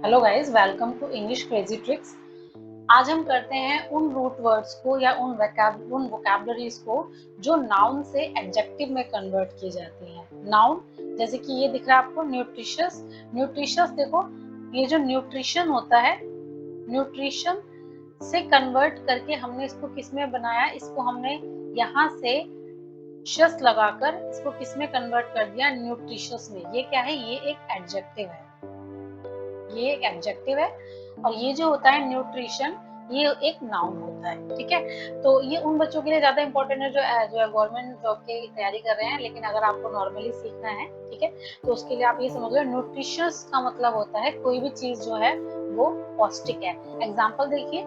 Hello guys, welcome to English crazy tricks. आज हम करते हैं उन रूट वर्ड्स को या उन वोकैबुलरीज को जो नाउन से एडजेक्टिव में कन्वर्ट की जाती हैं। नाउन जैसे कि ये दिख रहा है आपको न्यूट्रिशियस। न्यूट्रिशियस देखो, ये जो न्यूट्रिशन होता है, न्यूट्रिशन से कन्वर्ट करके हमने इसको किस में बनाया, इसको हमने यहाँ से शस लगाकर इसको किस में कन्वर्ट कर दिया, न्यूट्रिशियस में। ये क्या है? ये एक एडजेक्टिव है, ये एक एडजेक्टिव है। और ये जो होता है न्यूट्रिशन, ये एक नाउन होता है। ठीक है, तो ये उन बच्चों के लिए ज्यादा इंपॉर्टेंट है जो गवर्नमेंट जॉब की तैयारी कर रहे हैं। लेकिन अगर आपको नॉर्मली सीखना है, ठीक है, तो उसके लिए आप ये समझ लो, न्यूट्रिशियस का मतलब होता है कोई भी चीज जो है वो पौष्टिक है। एग्जाम्पल देखिए,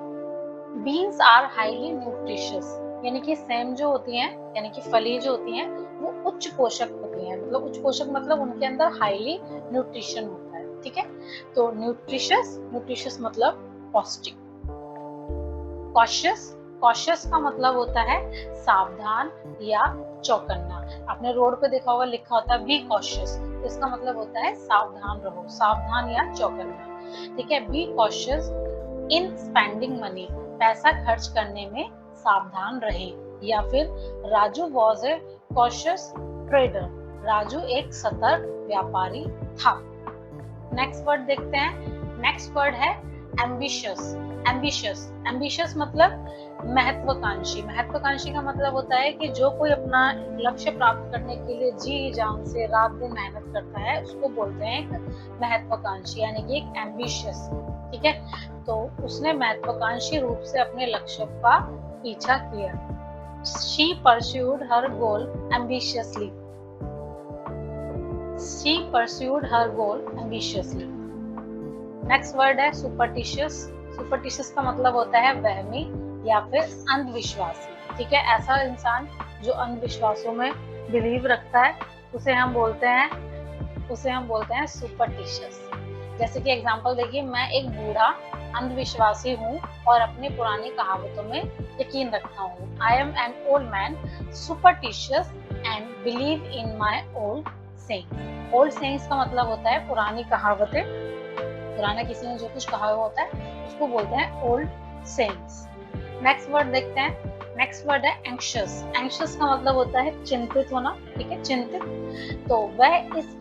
बीन्स आर हाईली न्यूट्रिशियस, यानी कि सेम जो होती हैं, यानी कि फली जो होती हैं, वो उच्च पोषक होती हैं। मतलब उच्च पोषक मतलब उनके अंदर हाईली न्यूट्रिशन होता है। ठीक है, तो न्यूट्रिशियस, न्यूट्रिशियस मतलब पौष्टिक। कॉशियस, कॉशियस का मतलब होता है सावधान या चौकन्ना। आपने रोड पे देखा होगा, लिखा होता है बी कॉशियस, तो इसका मतलब होता है सावधान रहो, सावधान या चौकन्ना। ठीक है, be cautious in spending money, पैसा खर्च करने में सावधान रहे। या फिर Raju was a cautious trader, Raju एक सतर्क व्यापारी था। नेक्स्ट वर्ड देखते हैं। नेक्स्ट वर्ड है एम्बिशियस। एम्बिशियस, एम्बिशियस मतलब महत्वाकांक्षी। महत्वाकांक्षी का मतलब होता है कि जो कोई अपना लक्ष्य प्राप्त करने के लिए जी जान से रात दिन मेहनत करता है, उसको बोलते हैं एक महत्वाकांक्षी, यानी कि एक एम्बिशियस। ठीक है, तो उसने महत्वाकांक्षी रूप से अपने लक्ष्य का पीछा किया। She pursued her goal ambitiously. She pursued her goal ambitiously. Next word है सुपरटिशियस। सुपरटिशियस का मतलब होता है वहमी या फिर अंधविश्वासी। ठीक है, ऐसा इंसान जो अंधविश्वासों में बिलीव रखता है, उसे हम बोलते हैं सुपरटिशियस। जैसे कि एग्जांपल देखिए, मैं एक बूढ़ा अंधविश्वासी हूँ और अपनी पुरानी कहावतों में यकीन रखता हूँ। I am an old man superstitious and believe in my old sayings. Old sayings का मतलब होता है पुरानी कहावतें। पुराना किसी ने जो कुछ कहा हुआ होता है उसको बोलते हैं ओल्ड सेइंग्स। नेक्स्ट वर्ड देखते हैं। नेक्स्ट वर्ड है एंक्शियस। एंक्शियस का मतलब होता है चिंतित होना। ठीक है, चिंतित। तो वह इस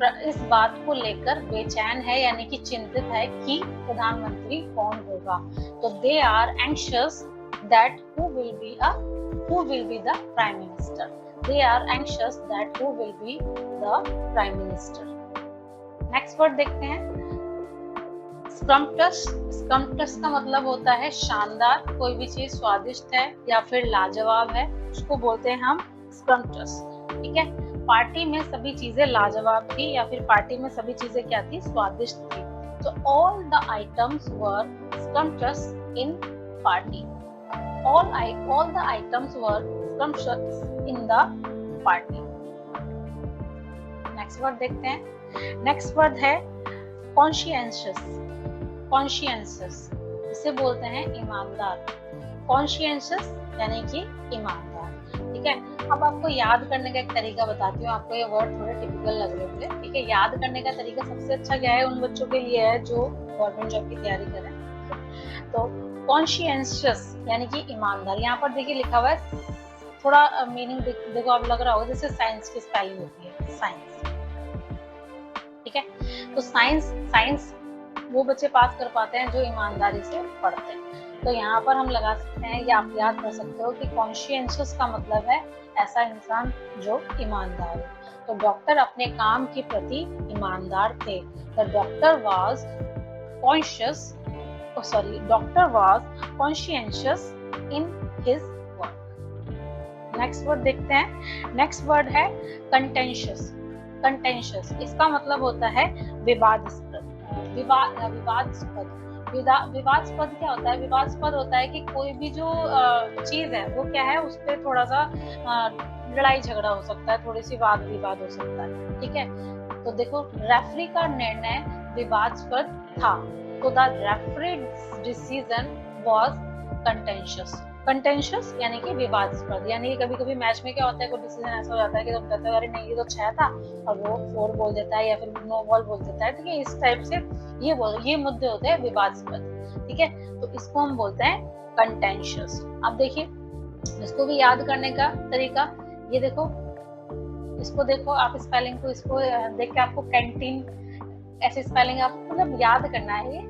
बात को लेकर बेचैन है, यानी कि चिंतित है कि प्रधानमंत्री कौन होगा। तो they are anxious that who will be the prime minister. They are anxious that who will be the prime minister. Next word देखते हैं स्क्रम्पटस। स्क्रम्पटस का मतलब होता है शानदार, कोई भी चीज स्वादिष्ट है या फिर लाजवाब है, उसको बोलते हैं हम स्क्रम्पटस। ठीक है, पार्टी में सभी चीजें लाजवाब थी या फिर पार्टी में सभी चीजें क्या थी? स्वादिष्ट थी। तो all the items were scrumptious in party. all the items were scrumptious in the party. Next word देखते हैं। नेक्स्ट वर्ड है कॉन्शियंशियस। कॉन्शियंशियस इसे बोलते हैं ईमानदार। कॉन्शियंशियस यानी कि ईमानदार। ठीक है, अब आपको याद करने का एक तरीका बताती हूँ। आपको ये वर्ड थोड़े टिपिकल लग रहे होंगे। ठीक है, याद करने का तरीका सबसे अच्छा क्या है? उन बच्चों के लिए है जो गवर्नमेंट जॉब की तैयारी कर रहे हैं। तो कॉन्शियंशियस यानी कि ईमानदार। यहाँ पर देखिए लिखा हुआ है, थोड़ा मीनिंग देखो, आप लग रहा होगा जैसे साइंस की स्पेलिंग होती है, साइंस। ठीक है, तो साइंस वो बच्चे पास कर पाते हैं जो ईमानदारी से पढ़ते हैं। तो यहाँ पर हम लगा सकते हैं या आप याद कर सकते हो कि कॉन्शियंशियस का मतलब है ऐसा इंसान जो ईमानदार हो। तो डॉक्टर अपने काम के प्रति ईमानदार थे। The doctor was conscious doctor was conscientious in his work. Next word देखते हैं। नेक्स्ट वर्ड है कंटेंशियस। कंटेंशियस इसका मतलब होता है विवादास्पद। विवादास्पद क्या होता है? विवादास्पद होता है कि कोई भी जो चीज है वो क्या है, उस पर थोड़ा सा लड़ाई झगड़ा हो सकता है, थोड़ी सी वाद विवाद हो सकता है। ठीक है, तो देखो रेफरी का निर्णय विवादास्पद था, तो the referee decision was contentious. Contentious यानी कि विवादास्पद, यानी कि कभी कभी मैच में क्या होता है, कोई डिसीजन ऐसा हो जाता है कि तुम कहते हो अरे नहीं ये तो 6 था और वो 4 बोल देता है या फिर नो बॉल बोल देता है, ठीक है, इस टाइप से ये मुद्दे होते हैं विवादास्पद, ठीक है, तो इसको हम बोलते हैं कंटेंशियस। अब देखिए इसको भी याद करने का तरीका, ये देखो, इसको देखो आप स्पेलिंग को, इसको देख के आपको कैंटीन ऐसे स्पेलिंग आपको मतलब याद करना है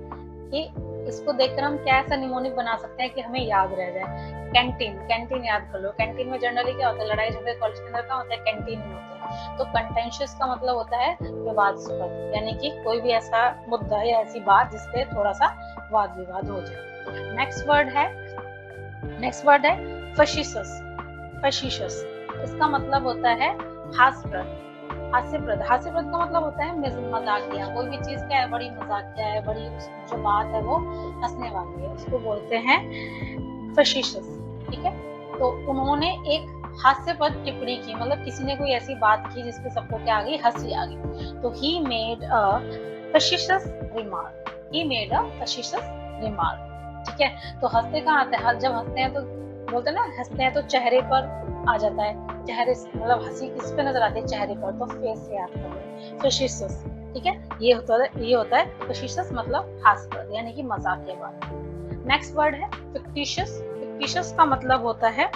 कि इसको देखकर हम क्या ऐसा निमोनिक बना सकते हैं कि हमें याद रह जाए। कैंटीन, कैंटीन याद कर लो, कैंटीन में जनरली क्या होता है, लड़ाई झगड़े कॉलेज के अंदर क्या होता है, कैंटीन में होता है। तो कंटेंशियस का मतलब होता है विवादास्पद, यानी कि कोई भी ऐसा मुद्दा या ऐसी बात जिसपे थोड़ा सा वाद विवाद हो जाए। नेक्स्ट वर्ड है फैसिशस। फैसिशस इसका मतलब होता है हास्यप्रद। हास्यप्रद, हास्यप्रद का मतलब होता है मजाकिया, कोई भी चीज क्या है बड़ी मजाकिया है, बड़ी जो बात है वो हंसने वाली है, उसको बोलते हैं फैसिशस, ठीक है। तो उन्होंने एक हास्यपद टिप्पणी की, मतलब किसी ने कोई ऐसी बात की जिसपे सबको क्या आ गई, हंसी आ गई, तो he made a facetious remark, he made a facetious remark, ठीक है। तो हंसते कहाँ आते हैं, जब हंसते हैं तो बोलते हैं ना, हंसते हैं तो चेहरे पर आ जाता है, चेहरे मतलब हंसी किस पे नजर आती है, चेहरे पर, तो फेस से याद करो फैसिशस, ठीक है। ये होता है फैसिशस मतलब हास्यप्रद यानी कि मजाकिया बात। नेक्स्ट वर्ड है फिक्टिशियस। फिक्टिशियस का मतलब होता है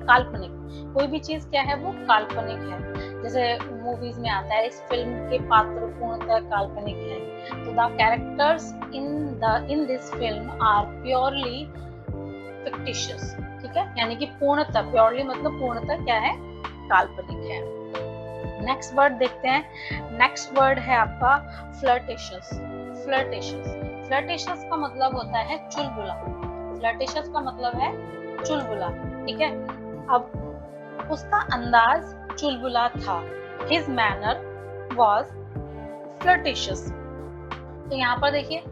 काल्पनिक, कोई भी चीज क्या है वो काल्पनिक है, जैसे मूवीज में आता है इस फिल्म के पात्र पूर्णतः काल्पनिक है, तो the characters in this film are purely fictitious, ठीक है, यानी कि पूर्णतः, प्योरली मतलब पूर्णतः क्या है, काल्पनिक है। नेक्स्ट वर्ड देखते हैं, नेक्स्ट वर्ड है आपका फ्लर्टेशियस। फ्लर्टेशियस, फ्लर्टेशियस का मतलब होता है चुलबुला। फ्लर्टेशियस का मतलब है चुलबुला, ठीक है। अब उसका अंदाज चुलबुला था, हिज मैनर वॉज फ्लर्टेशियस। तो यहाँ पर देखिए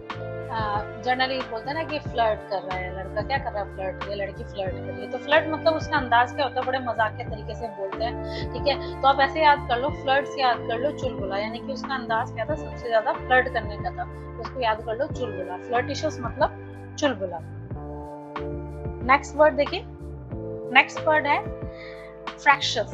जनरली बोलते हैं ना कि फ्लर्ट कर रहा है लड़का, क्या कर रहा है, फ्लर्ट, ये लड़की फ्लर्ट कर रही है, तो फ्लर्ट मतलब उसका अंदाज क्या होता है, बड़े मजाक के तरीके से बोलते हैं, ठीक है। तो आप ऐसे याद कर लो, फ्लर्ट से याद कर लो चुलबुला, यानी कि उसका अंदाज क्या था, सबसे ज्यादा फ्लर्ट करने का था, तो उसको याद कर लो चुलबुला, फ्लर्टिशियस मतलब चुलबुला। नेक्स्ट वर्ड देखिए, नेक्स्ट वर्ड है फ्रैक्शस।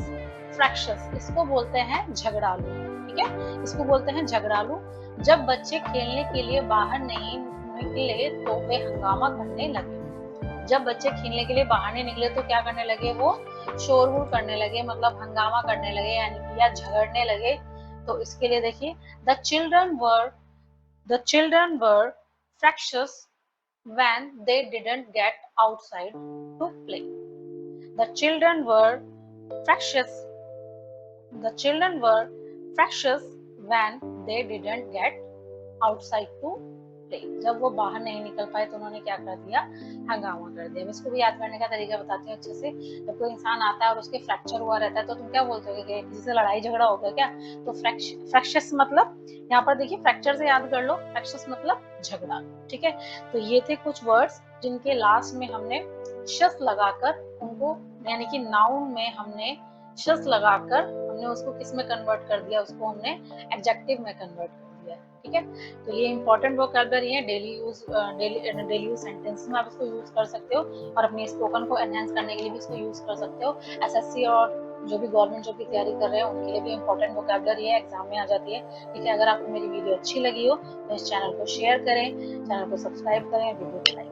फ्रैक्शस इसको बोलते हैं झगड़ालू, ठीक है, इसको बोलते हैं झगड़ालू। जब बच्चे खेलने के लिए बाहर नहीं निकले तो वे हंगामा करने लगे। जब बच्चे खेलने के लिए बाहर नहीं निकले तो क्या करने लगे, वो शोरगुल करने लगे, मतलब हंगामा करने लगे, यानी कि या झगड़ने लगे। तो इसके लिए देखिए, the children were fractious when they didn't get outside to play. The children were fractious. The children were fractious when they didn't get outside to play. जब वो बाहर नहीं निकल पाए तो उन्होंने क्या कर दिया, हंगामा कर दिया। इसको भी याद करने का तरीका बताती हूँ अच्छे से। जब कोई इंसान आता है और उसके फ्रैक्चर हुआ रहता है तो तुम क्या बोलते हो कि किसी से लड़ाई झगड़ा हो गया क्या, तो फ्रैक्शस मतलब, यहाँ पर देखिए फ्रैक्चर से याद कर लो, फ्रैक्शस मतलब झगड़ा, ठीक है। तो ये थे कुछ वर्ड्स जिनके लास्ट में हमने शस लगाकर उनको, यानी कि नाउन में हमने शस लगाकर हमने उसको किस में कन्वर्ट कर दिया, उसको हमने एडजेक्टिव में कन्वर्ट कर दिया, ठीक है। तो ये इंपॉर्टेंट वोकैबुलरी है, डेली यूज सेंटेंस में आप इसको यूज कर सकते हो, और अपने स्पोकन को एनहांस करने के लिए भी इसको यूज कर सकते हो। एसएससी और जो भी गवर्नमेंट जॉब की तैयारी कर रहे हैं उनके लिए भी इंपॉर्टेंट वोकैबुलरी है, एग्जाम में आ जाती है, ठीक है। अगर आपको मेरी वीडियो अच्छी लगी हो तो इस चैनल को शेयर करें, चैनल को सब्सक्राइब करें, वीडियो को लाइक